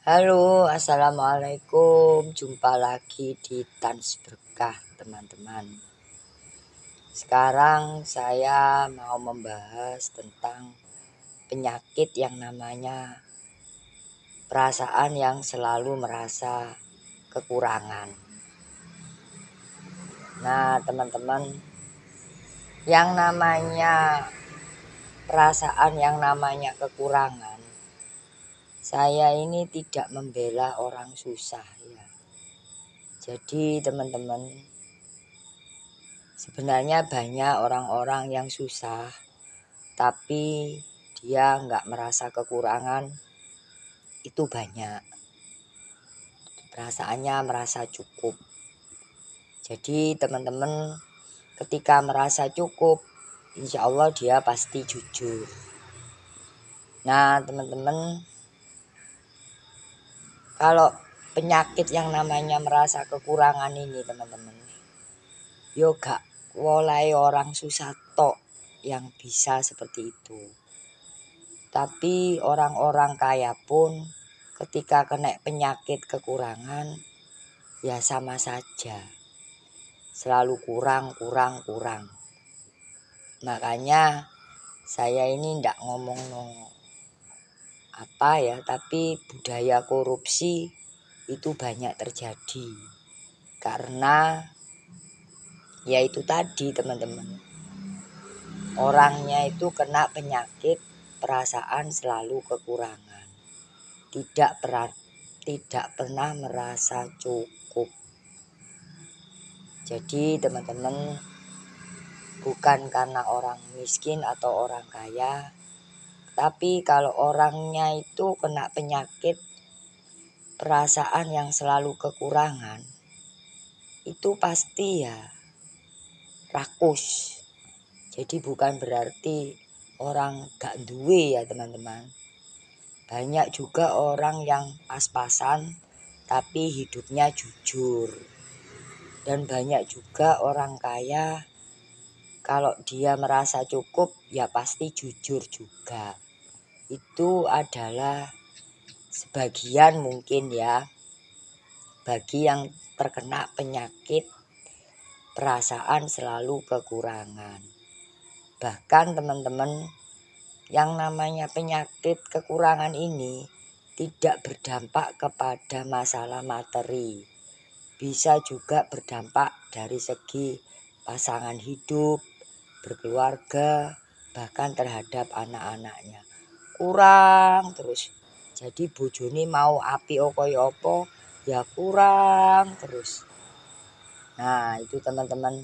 Halo, assalamualaikum. Jumpa lagi di Tans Berkah, teman-teman. Sekarang saya mau membahas tentang penyakit yang namanya perasaan yang selalu merasa kekurangan. Nah, teman-teman, yang namanya perasaan yang namanya kekurangan, saya ini tidak membela orang susah ya. Jadi teman-teman, sebenarnya banyak orang-orang yang susah, tapi dia nggak merasa kekurangan, itu banyak. Perasaannya merasa cukup. Jadi teman-teman, ketika merasa cukup, insya Allah dia pasti jujur. Nah teman-teman, kalau penyakit yang namanya merasa kekurangan ini teman-teman, yo gak wolai orang susah tok yang bisa seperti itu. Tapi orang-orang kaya pun ketika kena penyakit kekurangan ya sama saja. Selalu kurang. Makanya saya ini ndak ngomong apa ya, tapi budaya korupsi itu banyak terjadi. Karena ya itu tadi teman-teman. Orangnya itu kena penyakit perasaan selalu kekurangan. Tidak pernah merasa cukup. Jadi teman-teman, bukan karena orang miskin atau orang kaya, tapi kalau orangnya itu kena penyakit perasaan yang selalu kekurangan, itu pasti ya rakus. Jadi bukan berarti orang gak duwe ya teman-teman. Banyak juga orang yang pas-pasan tapi hidupnya jujur. Dan banyak juga orang kaya, kalau dia merasa cukup ya pasti jujur juga. Itu adalah sebagian mungkin ya, bagi yang terkena penyakit perasaan selalu kekurangan. Bahkan teman-teman, yang namanya penyakit kekurangan ini tidak berdampak kepada masalah materi. Bisa juga berdampak dari segi pasangan hidup, berkeluarga, bahkan terhadap anak-anaknya. Kurang terus. Jadi bojone mau api kaya apa ya kurang terus. Nah, itu teman-teman.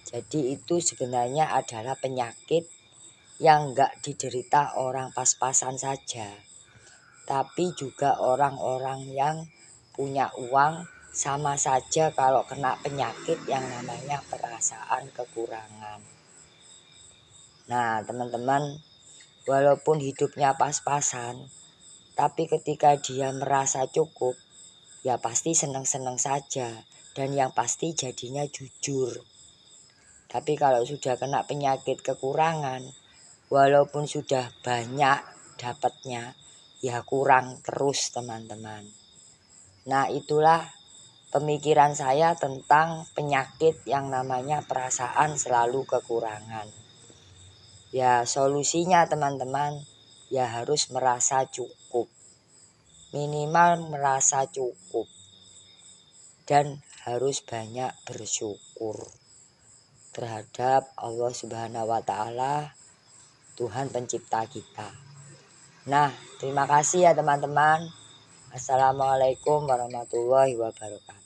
Jadi itu sebenarnya adalah penyakit yang enggak diderita orang pas-pasan saja. Tapi juga orang-orang yang punya uang sama saja kalau kena penyakit yang namanya perasaan kekurangan. Nah teman-teman, walaupun hidupnya pas-pasan, tapi ketika dia merasa cukup, ya pasti senang-senang saja. Dan yang pasti jadinya jujur. Tapi kalau sudah kena penyakit kekurangan, walaupun sudah banyak dapatnya, ya kurang terus teman-teman. Nah itulah pemikiran saya tentang penyakit yang namanya perasaan selalu kekurangan. Ya solusinya teman-teman, ya harus merasa cukup. Minimal merasa cukup. Dan harus banyak bersyukur terhadap Allah Subhanahu wa Ta'ala, Tuhan pencipta kita. Nah, terima kasih ya teman-teman. Assalamualaikum warahmatullahi wabarakatuh.